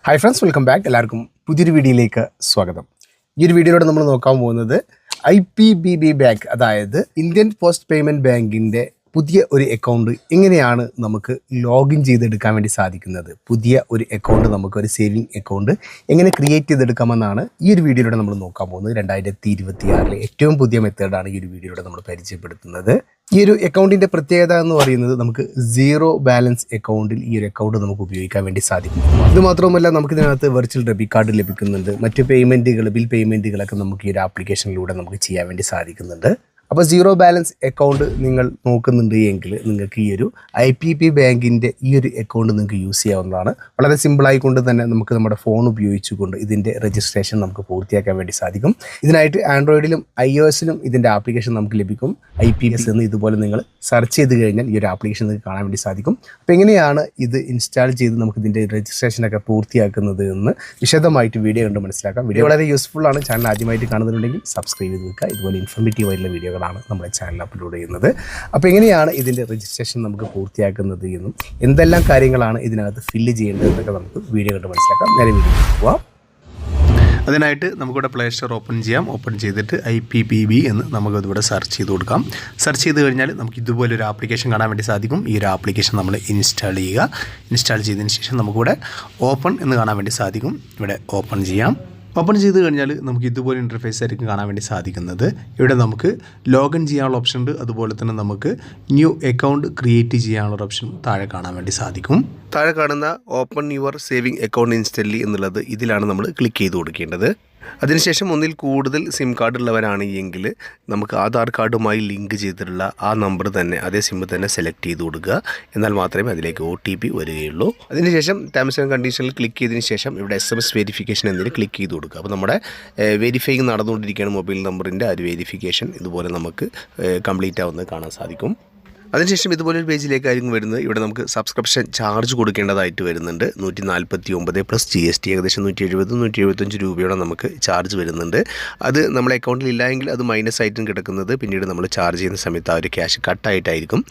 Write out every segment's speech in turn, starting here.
Hi friends, welcome back. എല്ലാവർക്കും പുതിയൊരു വീഡിയോയിലേക്ക് സ്വാഗതം. ഈ ഒരു വീഡിയോയിലൂടെ നമ്മൾ നോക്കാൻ പോകുന്നത് IPPB ബാങ്ക്, അതായത് ഇന്ത്യൻ പോസ്റ്റ് പേയ്മെൻറ്റ് ബാങ്കിൻ്റെ പുതിയ ഒരു അക്കൗണ്ട് എങ്ങനെയാണ് നമുക്ക് ലോഗിൻ ചെയ്തെടുക്കാൻ വേണ്ടി സാധിക്കുന്നത്. പുതിയ ഒരു അക്കൗണ്ട്, നമുക്കൊരു സേവിങ് അക്കൗണ്ട് എങ്ങനെ ക്രിയേറ്റ് ചെയ്തെടുക്കാമെന്നാണ് ഈ ഒരു വീഡിയോയിലൂടെ നമ്മൾ നോക്കാൻ പോകുന്നത്. 2026 ഏറ്റവും പുതിയ മെത്തേഡാണ് ഈ ഒരു വീഡിയോയിലൂടെ നമ്മൾ പരിചയപ്പെടുത്തുന്നത്. ഈ ഒരു അക്കൗണ്ടിൻ്റെ പ്രത്യേകത എന്ന് പറയുന്നത് നമുക്ക് സീറോ ബാലൻസ് അക്കൗണ്ടിൽ ഈ ഒരു അക്കൗണ്ട് നമുക്ക് ഉപയോഗിക്കാൻ വേണ്ടി സാധിക്കും. ഇത് മാത്രമല്ല, നമുക്ക് ഇതിനകത്ത് വെർച്വൽ ഡെബിറ്റ് കാർഡ് ലഭിക്കുന്നുണ്ട്. മറ്റ് പേയ്മെൻറ്റുകൾ, ബിൽ പേയ്മെൻറ്റുകളൊക്കെ നമുക്ക് ഈ ഒരു ആപ്ലിക്കേഷനിലൂടെ നമുക്ക് ചെയ്യാൻ വേണ്ടി സാധിക്കുന്നുണ്ട്. അപ്പോൾ സീറോ ബാലൻസ് അക്കൗണ്ട് നിങ്ങൾ നോക്കുന്നുണ്ട് എങ്കിൽ നിങ്ങൾക്ക് ഈ ഒരു IPP ബാങ്കിൻ്റെ ഈ ഒരു അക്കൗണ്ട് നിങ്ങൾക്ക് യൂസ് ചെയ്യാവുന്നതാണ്. വളരെ സിമ്പിളായിക്കൊണ്ട് തന്നെ നമുക്ക് നമ്മുടെ ഫോൺ ഉപയോഗിച്ചുകൊണ്ട് ഇതിൻ്റെ രജിസ്ട്രേഷൻ നമുക്ക് പൂർത്തിയാക്കാൻ വേണ്ടി സാധിക്കും. ഇതിനായിട്ട് ആൻഡ്രോയിഡിലും iOSലും ഇതിൻ്റെ ആപ്ലിക്കേഷൻ നമുക്ക് ലഭിക്കും. IPS എന്ന് ഇതുപോലെ നിങ്ങൾ സെർച്ച് ചെയ്ത് കഴിഞ്ഞാൽ ഈ ഒരു ആപ്ലിക്കേഷൻ നിങ്ങൾക്ക് കാണാൻ വേണ്ടി സാധിക്കും. അപ്പോൾ എങ്ങനെയാണ് ഇത് ഇൻസ്റ്റാൾ ചെയ്ത് നമുക്ക് ഇതിൻ്റെ രജിസ്ട്രേഷനൊക്കെ പൂർത്തിയാക്കുന്നത് എന്ന് വിശദമായിട്ട് വീഡിയോ കണ്ട് മനസ്സിലാക്കാം. വീഡിയോ വളരെ യൂസ്ഫുൾ ആണ്. ചാനൽ ആദ്യമായിട്ട് കാണുന്നുണ്ടെങ്കിൽ സബ്സ്ക്രൈബ് ചെയ്ത് വെക്കുക. ഇതുപോലെ ഇൻഫോർമേറ്റീവ് ആയിട്ടുള്ള വീഡിയോകളാണ് നമ്മുടെ ചാനൽ അപ്ലോഡ് ചെയ്യുന്നത്. അപ്പോൾ എങ്ങനെയാണ് ഇതിൻ്റെ രജിസ്ട്രേഷൻ നമുക്ക് പൂർത്തിയാക്കുന്നത് എന്നും എന്തെല്ലാം കാര്യങ്ങളാണ് ഇതിനകത്ത് ഫില്ല് ചെയ്യേണ്ടത് എന്നൊക്കെ നമുക്ക് വീഡിയോ കണ്ട് മനസ്സിലാക്കാം. നേരെ വീഡിയോ പോവാം. അതിനായിട്ട് നമുക്കിവിടെ പ്ലേ സ്റ്റോർ ഓപ്പൺ ചെയ്യാം. ഓപ്പൺ ചെയ്തിട്ട് IPPB എന്ന് നമുക്കതിവിടെ സെർച്ച് ചെയ്ത് കൊടുക്കാം. സെർച്ച് ചെയ്ത് കഴിഞ്ഞാൽ നമുക്ക് ഇതുപോലൊരു ആപ്ലിക്കേഷൻ കാണാൻ വേണ്ടി സാധിക്കും. ഈ ഒരു ആപ്ലിക്കേഷൻ നമ്മൾ ഇൻസ്റ്റാൾ ചെയ്യുക. ഇൻസ്റ്റാൾ ചെയ്തതിന് ശേഷം നമുക്കിവിടെ ഓപ്പൺ എന്ന് കാണാൻ വേണ്ടി സാധിക്കും. ഇവിടെ ഓപ്പൺ ചെയ്യാം. ഓപ്പൺ ചെയ്ത് കഴിഞ്ഞാൽ നമുക്ക് ഇതുപോലെ ഇൻ്റർഫേസ് ആയിരിക്കും കാണാൻ വേണ്ടി സാധിക്കുന്നത്. ഇവിടെ നമുക്ക് ലോഗിൻ ചെയ്യാനുള്ള ഓപ്ഷൻ ഉണ്ട്. അതുപോലെ തന്നെ നമുക്ക് ന്യൂ അക്കൗണ്ട് ക്രിയേറ്റ് ചെയ്യാനുള്ള ഓപ്ഷൻ താഴെ കാണാൻ വേണ്ടി സാധിക്കും. താഴെ കാണുന്ന open your saving account instantly എന്നുള്ളത് ഇതിലാണ് നമ്മൾ ക്ലിക്ക് ചെയ്ത് കൊടുക്കേണ്ടത്. അതിനുശേഷം ഒന്നിൽ കൂടുതൽ സിം കാർഡ് ഉള്ളവരാണ് എങ്കിൽ നമുക്ക് ആധാർ കാർഡുമായി ലിങ്ക് ചെയ്തിട്ടുള്ള ആ നമ്പർ തന്നെ, അതേ സിം തന്നെ സെലക്ട് ചെയ്ത് കൊടുക്കുക. എന്നാൽ മാത്രമേ അതിലേക്ക് OTP വരികയുള്ളൂ. അതിനുശേഷം ടേംസ് ആൻഡ് കണ്ടീഷനിൽ ക്ലിക്ക് ചെയ്തതിന് ശേഷം ഇവിടെ SMS വെരിഫിക്കേഷൻ എന്നതിൽ ക്ലിക്ക് ചെയ്ത് കൊടുക്കുക. അപ്പോൾ നമ്മുടെ വെരിഫൈങ് നടന്നുകൊണ്ടിരിക്കുകയാണ് മൊബൈൽ നമ്പറിൻ്റെ ആ ഒരു വെരിഫിക്കേഷൻ. ഇതുപോലെ നമുക്ക് കംപ്ലീറ്റ് ആവുന്നത് കാണാൻ സാധിക്കും. അതിനുശേഷം ഇതുപോലൊരു പേജിലേക്കായിരിക്കും വരുന്നത്. ഇവിടെ നമുക്ക് സബ്സ്ക്രിപ്ഷൻ ചാർജ് കൊടുക്കേണ്ടതായിട്ട് വരുന്നുണ്ട്. 149 പ്ലസ് GST ഏകദേശം 170-175 രൂപയോടെ നമുക്ക് ചാർജ് വരുന്നുണ്ട്. അത് നമ്മുടെ അക്കൗണ്ടിൽ ഇല്ലെങ്കിൽ അത് മൈനസ് ആയിട്ടും കിടക്കുന്നത്. പിന്നീട് നമ്മൾ ചാർജ് ചെയ്യുന്ന സമയത്ത് ആ ഒരു ക്യാഷ് കട്ടായിട്ടായിരിക്കും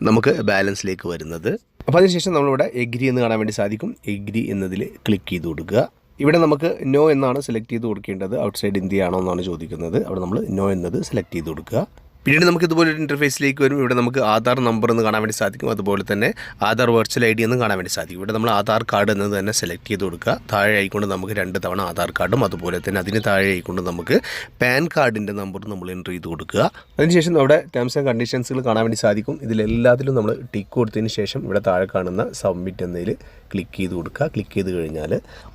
നമുക്ക് ബാലൻസിലേക്ക് വരുന്നത്. അപ്പോൾ അതിനുശേഷം നമ്മളിവിടെ എഗ്രി എന്ന് കാണാൻ വേണ്ടി സാധിക്കും. എഗ്രി എന്നതിൽ ക്ലിക്ക് ചെയ്ത് കൊടുക്കുക. ഇവിടെ നമുക്ക് നോ എന്നാണ് സെലക്ട് ചെയ്ത് കൊടുക്കേണ്ടത്. ഔട്ട്സൈഡ് ഇന്ത്യ ആണോ എന്നാണ് ചോദിക്കുന്നത്. അവിടെ നമ്മൾ നോ എന്നത് സെലക്ട് ചെയ്ത് കൊടുക്കുക. പിന്നീട് നമുക്ക് ഇതുപോലൊരു ഇൻ്റർഫേസിലേക്ക് വരും. ഇവിടെ നമുക്ക് ആധാർ നമ്പർ എന്ന് കാണാൻ വേണ്ടി സാധിക്കും. അതുപോലെ തന്നെ ആധാർ വെർച്വൽ ID എന്ന് കാണാൻ വേണ്ടി സാധിക്കും. ഇവിടെ നമ്മൾ ആധാർ കാർഡ് എന്നത് തന്നെ സെലക്ട് ചെയ്ത് കൊടുക്കുക. താഴെ ആയിക്കൊണ്ട് നമുക്ക് 2 തവണ ആധാർ കാർഡും അതുപോലെ തന്നെ അതിന് താഴെ ആയിക്കൊണ്ട് നമുക്ക് പാൻ കാർഡിൻ്റെ നമ്പർ നമ്മൾ എൻ്റർ ചെയ്ത് കൊടുക്കുക. അതിനുശേഷം അവിടെ ടേംസ് ആൻഡ് കണ്ടീഷൻസുകൾ കാണാൻ വേണ്ടി സാധിക്കും. ഇതിലെല്ലാത്തിലും നമ്മൾ ടിക്ക് കൊടുത്തതിന് ശേഷം ഇവിടെ താഴെ കാണുന്ന സബ്മിറ്റ് എന്നതിൽ ക്ലിക്ക് ചെയ്ത് കൊടുക്കുക. ക്ലിക്ക് ചെയ്ത് കഴിഞ്ഞാൽ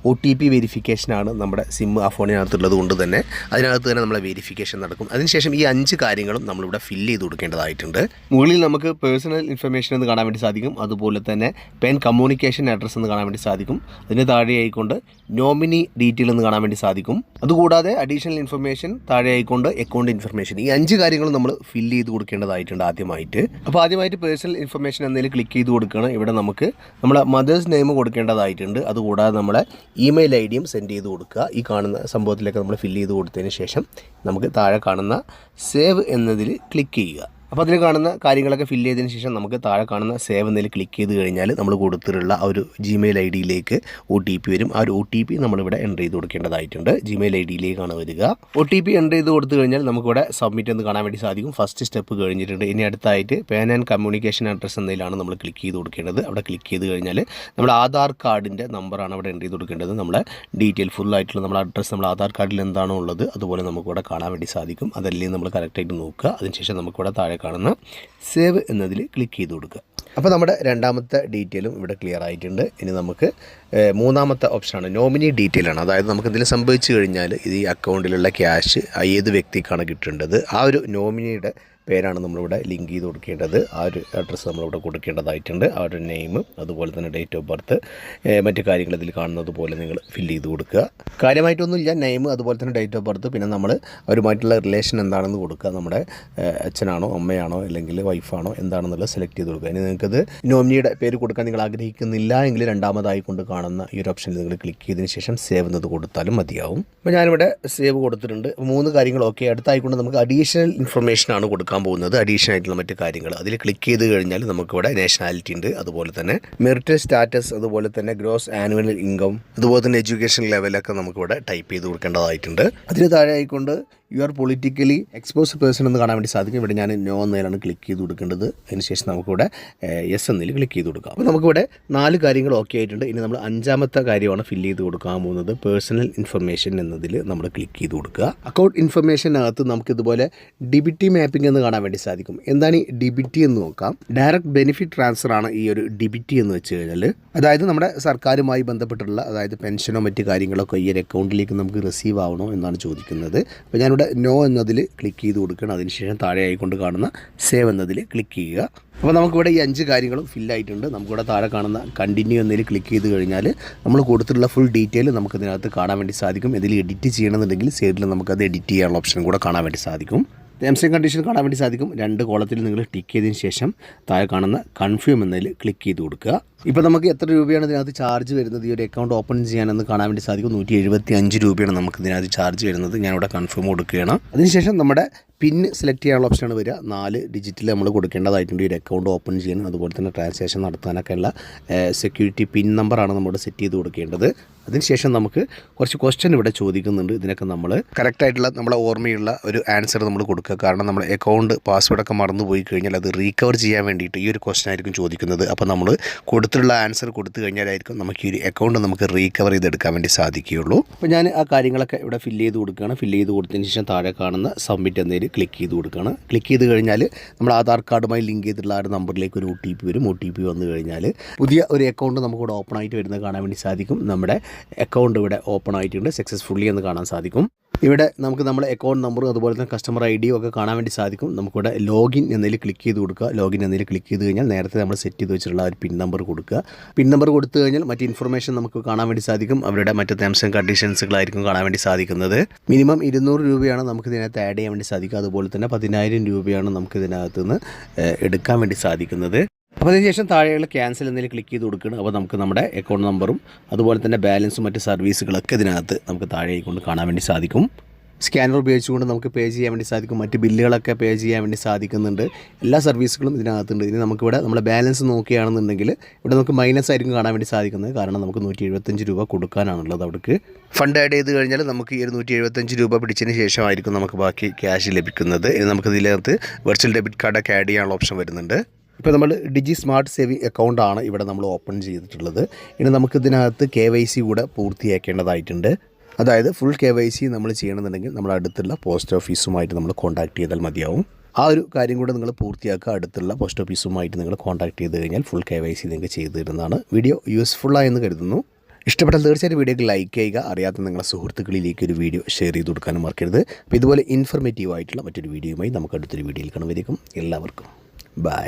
OTP വെരിഫിക്കേഷനാണ് നമ്മുടെ സിം ആ ഫോണിനകത്തുള്ളത് കൊണ്ട് തന്നെ അതിനകത്ത് തന്നെ നമ്മളെ വെരിഫിക്കേഷൻ നടക്കും. അതിനുശേഷം ഈ 5 കാര്യങ്ങളും നമ്മളിവിടെ ഫില്ല് ചെയ്ത് കൊടുക്കേണ്ടതായിട്ടുണ്ട്. മുകളിൽ നമുക്ക് പേഴ്സണൽ ഇൻഫർമേഷൻ എന്ന് കാണാൻ വേണ്ടി സാധിക്കും. അതുപോലെ തന്നെ പെൻ കമ്മ്യൂണിക്കേഷൻ അഡ്രസ്സ് എന്ന് കാണാൻ വേണ്ടി സാധിക്കും. അതിന് താഴെ ആയിക്കൊണ്ട് നോമിനി ഡീറ്റെയിൽ എന്ന് കാണാൻ വേണ്ടി സാധിക്കും. അതുകൂടാതെ അഡീഷണൽ ഇൻഫർമേഷൻ താഴെ ആയിക്കൊണ്ട് അക്കൗണ്ട് ഇൻഫർമേഷൻ, ഈ 5 കാര്യങ്ങളും നമ്മൾ ഫില്ല് ചെയ്ത് കൊടുക്കേണ്ടതായിട്ടുണ്ട് ആദ്യമായിട്ട്. അപ്പോൾ ആദ്യമായിട്ട് പേഴ്സണൽ ഇൻഫർമേഷൻ എന്നതിൽ ക്ലിക്ക് ചെയ്ത് കൊടുക്കണം. ഇവിടെ നമുക്ക് നമ്മളെ മദേഴ്സ് നെയിം കൊടുക്കേണ്ടതായിട്ടുണ്ട്. അതുകൂടാതെ നമ്മളെ ഇമെയിൽ ID യും സെൻഡ് ചെയ്ത് കൊടുക്കുക. ഈ കാണുന്ന സംഭവത്തിലേക്ക് നമ്മൾ ഫില്ല് ചെയ്ത് കൊടുത്തതിന് ശേഷം നമുക്ക് താഴെ കാണുന്ന സേവ് എന്നതിൽ ക്ലിക്ക് ചെയ്യുക. അപ്പോൾ അതിൽ കാണുന്ന കാര്യങ്ങളൊക്കെ ഫില്ല് ചെയ്തതിന് ശേഷം നമുക്ക് താഴെ കാണുന്ന സേവ് എന്നതിൽ ക്ലിക്ക് ചെയ്ത് കഴിഞ്ഞാൽ നമ്മൾ കൊടുത്തിട്ടുള്ള ആ ഒരു Gmail ID യിലേക്ക് OTP വരും. ആ ഒരു OTP നമ്മളിവിടെ എൻ്റർ ചെയ്ത് കൊടുക്കേണ്ടതായിട്ടുണ്ട്. Gmail ID യിലേക്കാണ് വരിക. OTP എൻ്റർ ചെയ്ത് കൊടുത്തു കഴിഞ്ഞാൽ നമുക്കിവിടെ സബ്മിറ്റ് എന്ന് കാണാൻ വേണ്ടി സാധിക്കും. ഫസ്റ്റ് സ്റ്റെപ്പ് കഴിഞ്ഞിട്ടുണ്ട്. ഇനി അടുത്തായിട്ട് പാൻ ആൻഡ് കമ്മ്യൂണിക്കേഷൻ അഡ്രസ്സ് എന്നതിലാണ് നമ്മൾ ക്ലിക്ക് ചെയ്ത് കൊടുക്കേണ്ടത്. അവിടെ ക്ലിക്ക് ചെയ്ത് കഴിഞ്ഞാൽ നമ്മുടെ ആധാർ കാർഡിൻ്റെ നമ്പറാണ് അവിടെ എൻ്റർ ചെയ്ത് കൊടുക്കേണ്ടത്. നമ്മളെ ഡീറ്റെയിൽ ഫുള്ളായിട്ടുള്ള നമ്മുടെ അഡ്രസ്സ് നമ്മുടെ ആധാർ കാർഡിൽ എന്താണോ ഉള്ളത് അതുപോലെ നമുക്കിവിടെ കാണാൻ വേണ്ടി സാധിക്കും. അതല്ലെങ്കിൽ നമ്മൾ കറക്റ്റായിട്ട് നോക്കുക. അതിനുശേഷം നമുക്കിവിടെ താഴെ കാണുന്ന സേവ് എന്നതിൽ ക്ലിക്ക് ചെയ്ത് കൊടുക്കുക. അപ്പോൾ നമ്മുടെ രണ്ടാമത്തെ ഡീറ്റെയിലും ഇവിടെ ക്ലിയർ ആയിട്ടുണ്ട്. ഇനി നമുക്ക് മൂന്നാമത്തെ ഓപ്ഷനാണ് നോമിനി ഡീറ്റെയിൽ ആണ്. അതായത് നമുക്ക് എന്തെങ്കിലും സംഭവിച്ചു കഴിഞ്ഞാൽ ഇത് ഈ അക്കൗണ്ടിലുള്ള ക്യാഷ് ഏത് വ്യക്തിക്കാണ് കിട്ടേണ്ടത് ആ ഒരു നോമിനിയുടെ പേരാണ് നമ്മളിവിടെ ലിങ്ക് ചെയ്ത് കൊടുക്കേണ്ടത്. ആ ഒരു അഡ്രസ്സ് നമ്മളിവിടെ കൊടുക്കേണ്ടതായിട്ടുണ്ട്. ആ ഒരു നെയിം അതുപോലെ തന്നെ ഡേറ്റ് ഓഫ് ബർത്ത് മറ്റു കാര്യങ്ങൾ ഇതിൽ കാണുന്നത് പോലെ നിങ്ങൾ ഫില്ല് ചെയ്ത് കൊടുക്കുക. കാര്യമായിട്ടൊന്നുമില്ല, നെയിം അതുപോലെ തന്നെ ഡേറ്റ് ഓഫ് ബർത്ത്, പിന്നെ നമ്മൾ അവരുമായിട്ടുള്ള റിലേഷൻ എന്താണെന്ന് കൊടുക്കുക. നമ്മുടെ അച്ഛനാണോ അമ്മയാണോ അല്ലെങ്കിൽ വൈഫാണോ എന്താണെന്നുള്ളത് സെലക്ട് ചെയ്ത് കൊടുക്കുക. ഇനി നിങ്ങൾക്കത് നോമിനിയുടെ പേര് കൊടുക്കാൻ നിങ്ങൾ ആഗ്രഹിക്കുന്നില്ല എങ്കിൽ രണ്ടാമതായി കൊണ്ട് കാണുന്ന ഈ ഒരു ഓപ്ഷനിൽ നിങ്ങൾ ക്ലിക്ക് ചെയ്തതിന് ശേഷം സേവ് എന്നത് കൊടുത്താലും മതിയാവും. അപ്പോൾ ഞാനിവിടെ സേവ് കൊടുത്തിട്ടുണ്ട്. 3 കാര്യങ്ങൾ ഓക്കെ. അടുത്തായിക്കൊണ്ട് നമുക്ക് അഡീഷണൽ ഇൻഫർമേഷനാണ് കൊടുക്കാൻ നോക്കാൻ പോകുന്നത് അഡീഷണൽ ആയിട്ടുള്ള മറ്റ് കാര്യങ്ങൾ. അതിൽ ക്ലിക്ക് ചെയ്ത് കഴിഞ്ഞാൽ നമുക്കിവിടെ നാഷണാലിറ്റി ഉണ്ട്, അതുപോലെ തന്നെ മെറിറ്റൽ സ്റ്റാറ്റസ്, അതുപോലെ തന്നെ ഗ്രോസ് ആനുവൽ ഇൻകം, അതുപോലെ തന്നെ എഡ്യൂക്കേഷൻ ലെവലൊക്കെ നമുക്കിവിടെ ടൈപ്പ് ചെയ്ത് കൊടുക്കേണ്ടതായിട്ടുണ്ട്. അതിന് താഴെ ആയിക്കൊണ്ട് you are politically exposed person എന്ന് കാണാൻ വേണ്ടി സാധിക്കും. ഇവിടെ ഞാൻ നോ എന്നതിലാണ് ക്ലിക്ക് ചെയ്ത് കൊടുക്കേണ്ടത്. അതിനുശേഷം നമുക്കിവിടെ യെസ് എന്നതിൽ ക്ലിക്ക് ചെയ്ത് കൊടുക്കാം. അപ്പോൾ നമുക്കിവിടെ 4 കാര്യങ്ങൾ ഓക്കെ ആയിട്ടുണ്ട്. ഇനി നമ്മൾ 5ാമത്തെ കാര്യമാണ് ഫില്ല് ചെയ്ത് കൊടുക്കാൻ പോകുന്നത്. പേഴ്സണൽ ഇൻഫർമേഷൻ എന്നതിൽ നമ്മൾ ക്ലിക്ക് ചെയ്ത് കൊടുക്കുക. അക്കൗണ്ട് ഇൻഫർമേഷനകത്ത് നമുക്കിതുപോലെ ഡിബിറ്റി മാപ്പിംഗ് എന്ന് കാണാൻ വേണ്ടി സാധിക്കും. എന്താണ് ഈ ഡിബിറ്റി എന്ന് നോക്കാം. ഡയറക്റ്റ് ബെനിഫിറ്റ് ട്രാൻസ്ഫർ ആണ് ഈ ഒരു ഡിബിറ്റി എന്ന് വെച്ച് കഴിഞ്ഞാൽ. അതായത് നമ്മുടെ സർക്കാരുമായി ബന്ധപ്പെട്ടുള്ള, അതായത് പെൻഷനോ മറ്റ് കാര്യങ്ങളൊക്കെ ഈ ഒരു അക്കൗണ്ടിലേക്ക് നമുക്ക് റിസീവ് ആവണോ എന്നാണ് ചോദിക്കുന്നത്. അപ്പോൾ ഞാനിവിടെ നോ എന്നതിൽ ക്ലിക്ക് ചെയ്ത് കൊടുക്കണം. അതിനുശേഷം താഴെ ആയിക്കൊണ്ട് കാണുന്ന സേവ് എന്നതിൽ ക്ലിക്ക് ചെയ്യുക. അപ്പോൾ നമുക്കിവിടെ ഈ 5 കാര്യങ്ങളും ഫില്ലായിട്ടുണ്ട്. നമുക്കിവിടെ താഴെ കാണുന്ന കണ്ടിന്യൂ എന്നതിൽ ക്ലിക്ക് ചെയ്ത് കഴിഞ്ഞാൽ നമ്മൾ കൊടുത്തിട്ടുള്ള ഫുൾ ഡീറ്റെയിൽ നമുക്കതിനകത്ത് കാണാൻ വേണ്ടി സാധിക്കും. ഇതിൽ എഡിറ്റ് ചെയ്യണമെന്നുണ്ടെങ്കിൽ സൈഡിൽ നമുക്കത് എഡിറ്റ് ചെയ്യാനുള്ള ഓപ്ഷൻ കൂടെ കാണാൻ വേണ്ടി സാധിക്കും. ടേംസ് ആൻഡ് കണ്ടീഷൻ കാണാൻ വേണ്ടി സാധിക്കും. 2 കോളത്തിൽ നിങ്ങൾ ടിക്ക് ചെയ്തതിന് ശേഷം താഴെ കാണുന്ന കൺഫേം എന്നതിൽ ക്ലിക്ക് ചെയ്ത് കൊടുക്കുക. ഇപ്പോൾ നമുക്ക് എത്ര രൂപയാണ് ഇതിനകത്ത് ചാർജ് വരുന്നത് ഈ ഒരു അക്കൗണ്ട് ഓപ്പൺ ചെയ്യാനെന്ന് കാണാൻ വേണ്ടി സാധിക്കും. 175 രൂപയാണ് നമുക്ക് ഇതിനകത്ത് ചാർജ് വരുന്നത്. ഞാനിവിടെ കൺഫേം കൊടുക്കുകയാണ്. അതിനുശേഷം നമ്മുടെ പിൻ സെലക്ട് ചെയ്യാനുള്ള ഓപ്ഷനാണ് വരിക. 4 ഡിജിറ്റിൽ നമ്മൾ കൊടുക്കേണ്ടതായിട്ടുണ്ട് ഈ ഒരു അക്കൗണ്ട് ഓപ്പൺ ചെയ്യാൻ. അതുപോലെ തന്നെ ട്രാൻസാക്ഷൻ നടത്താനൊക്കെയുള്ള സെക്യൂരിറ്റി പിൻ നമ്പറാണ് നമ്മൾ സെറ്റ് ചെയ്ത് കൊടുക്കേണ്ടത്. അതിനുശേഷം നമുക്ക് കുറച്ച് ക്വസ്റ്റ്യൻ ഇവിടെ ചോദിക്കുന്നുണ്ട്. ഇതിനൊക്കെ നമ്മൾ കറക്റ്റായിട്ടുള്ള നമ്മളെ ഓർമ്മയുള്ള ഒരു ആൻസർ നമ്മൾ കൊടുക്കുക. കാരണം നമ്മൾ അക്കൗണ്ട് പാസ്വേഡൊക്കെ മറന്നു പോയി കഴിഞ്ഞാൽ അത് റീകവർ ചെയ്യാൻ വേണ്ടിയിട്ട് ഈ ഒരു ക്വസ്റ്റ്യൻ ആയിരിക്കും ചോദിക്കുന്നത്. അപ്പോൾ നമ്മൾ കൊടുത്തിട്ടുള്ള ആൻസർ കൊടുത്തു കഴിഞ്ഞാലായിരിക്കും നമുക്ക് ഈ ഒരു അക്കൗണ്ട് നമുക്ക് റീകവർ ചെയ്തെടുക്കാൻ വേണ്ടി സാധിക്കുകയുള്ളൂ. അപ്പോൾ ഞാൻ ആ കാര്യങ്ങളൊക്കെ ഇവിടെ ഫില്ല് ചെയ്ത് കൊടുക്കുകയാണ്. ഫില്ല് ചെയ്ത് കൊടുത്തതിന് ശേഷം താഴെ കാണുന്ന സബ്മിറ്റ് എന്നതിൽ ക്ലിക്ക് ചെയ്ത് കൊടുക്കുകയാണ്. ക്ലിക്ക് ചെയ്ത് കഴിഞ്ഞാൽ നമ്മൾ ആധാർ കാർഡുമായി ലിങ്ക് ചെയ്തിട്ടുള്ള ആ ഒരു നമ്പറിലേക്ക് ഒരു OTP വരും. OTP വന്നു കഴിഞ്ഞാൽ പുതിയ ഒരു അക്കൗണ്ട് നമുക്കിവിടെ ഓപ്പൺ ആയിട്ട് വരുന്നത് കാണാൻ വേണ്ടി സാധിക്കും. നമ്മുടെ അക്കൗണ്ട് ഇവിടെ ഓപ്പൺ ആയിട്ടുണ്ട് സക്സസ്ഫുള്ളി എന്ന് കാണാൻ സാധിക്കും. ഇവിടെ നമുക്ക് നമ്മുടെ അക്കൗണ്ട് നമ്പറും അതുപോലെ തന്നെ കസ്റ്റമർ ID ഒക്കെ കാണാൻ വേണ്ടി സാധിക്കും. നമുക്കിവിടെ ലോഗിൻ എന്നതിൽ ക്ലിക്ക് ചെയ്ത് കൊടുക്കുക. ലോഗിൻ എന്നതിൽ ക്ലിക്ക് ചെയ്ത് കഴിഞ്ഞാൽ നേരത്തെ നമ്മൾ സെറ്റ് ചെയ്ത് വെച്ചിട്ടുള്ള ഒരു പിൻ നമ്പർ കൊടുക്കുക. പിൻ നമ്പർ കൊടുത്തു കഴിഞ്ഞാൽ മറ്റ് ഇൻഫർമേഷൻ നമുക്ക് കാണാൻ വേണ്ടി സാധിക്കും. അവരുടെ മറ്റ് ടേംസ് ആൻഡ് കണ്ടീഷൻസുകളായിരിക്കും കാണാൻ വേണ്ടി സാധിക്കുന്നത്. മിനിമം 200 രൂപയാണ് നമുക്ക് ഇതിനകത്ത് ആഡ് ചെയ്യാൻ വേണ്ടി സാധിക്കുക. അതുപോലെ തന്നെ 10,000 രൂപയാണ് നമുക്ക് ഇതിനകത്ത് നിന്ന് എടുക്കാൻ വേണ്ടി സാധിക്കുന്നത്. അപ്പോൾ അതിനുശേഷം താഴെയുള്ള ക്യാൻസൽ എന്നതിൽ ക്ലിക്ക് ചെയ്ത് കൊടുക്കണം. അപ്പോൾ നമുക്ക് നമ്മുടെ അക്കൗണ്ട് നമ്പറും അതുപോലെ തന്നെ ബാലൻസും മറ്റ് സർവീസുകളൊക്കെ ഇതിനകത്ത് നമുക്ക് താഴെ കൊണ്ട് കാണാൻ വേണ്ടി സാധിക്കും. സ്കാനർ ഉപയോഗിച്ചുകൊണ്ട് നമുക്ക് പേ ചെയ്യാൻ വേണ്ടി സാധിക്കും. മറ്റ് ബില്ലുകളൊക്കെ പേ ചെയ്യാൻ വേണ്ടി സാധിക്കുന്നുണ്ട്. എല്ലാ സർവീസുകളും ഇതിനകത്തുണ്ട്. ഇനി നമുക്കിവിടെ നമ്മുടെ ബാലൻസ് നോക്കുകയാണെന്നുണ്ടെങ്കിൽ ഇവിടെ നമുക്ക് മൈനസ് ആയിരിക്കും കാണാൻ വേണ്ടി സാധിക്കുന്നത്. കാരണം നമുക്ക് 175 രൂപ കൊടുക്കാനാണുള്ളത്. അവിടേക്ക് ഫണ്ട് ആഡ് ചെയ്ത് കഴിഞ്ഞാൽ നമുക്ക് ഈ ഒരു 175 രൂപ പിടിച്ചതിന് ശേഷമായിരിക്കും നമുക്ക് ബാക്കി ക്യാഷ് ലഭിക്കുന്നത്. ഇനി നമുക്ക് ഇതിനകത്ത് വെർച്വൽ ഡെബിറ്റ് കാർഡൊക്കെ ആഡ് ചെയ്യാനുള്ള ഓപ്ഷൻ വരുന്നുണ്ട്. ഇപ്പോൾ നമ്മൾ ഡിജി സ്മാർട്ട് സേവിങ് അക്കൗണ്ടാണ് ഇവിടെ നമ്മൾ ഓപ്പൺ ചെയ്തിട്ടുള്ളത്. ഇനി നമുക്കിതിനകത്ത് KYC കൂടെ പൂർത്തിയാക്കേണ്ടതായിട്ടുണ്ട്. അതായത് ഫുൾ KYC നമ്മൾ ചെയ്യണമെന്നുണ്ടെങ്കിൽ നമ്മൾ അടുത്തുള്ള പോസ്റ്റ് ഓഫീസുമായിട്ട് നമ്മൾ കോൺടാക്ട് ചെയ്താൽ മതിയാവും. ആ ഒരു കാര്യം കൂടെ നിങ്ങൾ പൂർത്തിയാക്കുക. അടുത്തുള്ള പോസ്റ്റ് ഓഫീസുമായിട്ട് നിങ്ങൾ കോൺടാക്ട് ചെയ്ത് കഴിഞ്ഞാൽ ഫുൾ KYC നിങ്ങൾക്ക് ചെയ്തു തരുന്നതാണ്. വീഡിയോ യൂസ്ഫുള്ളായെന്ന് കരുതുന്നു. ഇഷ്ടപ്പെട്ടാൽ തീർച്ചയായിട്ടും വീഡിയോക്ക് ലൈക്ക് ചെയ്യുക. അറിയാത്ത നിങ്ങളുടെ സുഹൃത്തുക്കളിലേക്ക് ഒരു വീഡിയോ ഷെയർ ചെയ്ത് കൊടുക്കാനും മറക്കരുത്. അപ്പോൾ ഇതുപോലെ ഇൻഫർമേറ്റീവ് ആയിട്ടുള്ള മറ്റൊരു വീഡിയോയുമായി നമുക്ക് അടുത്തൊരു വീഡിയോയിൽ കാണുമ്പോഴേക്കും എല്ലാവർക്കും ബൈ.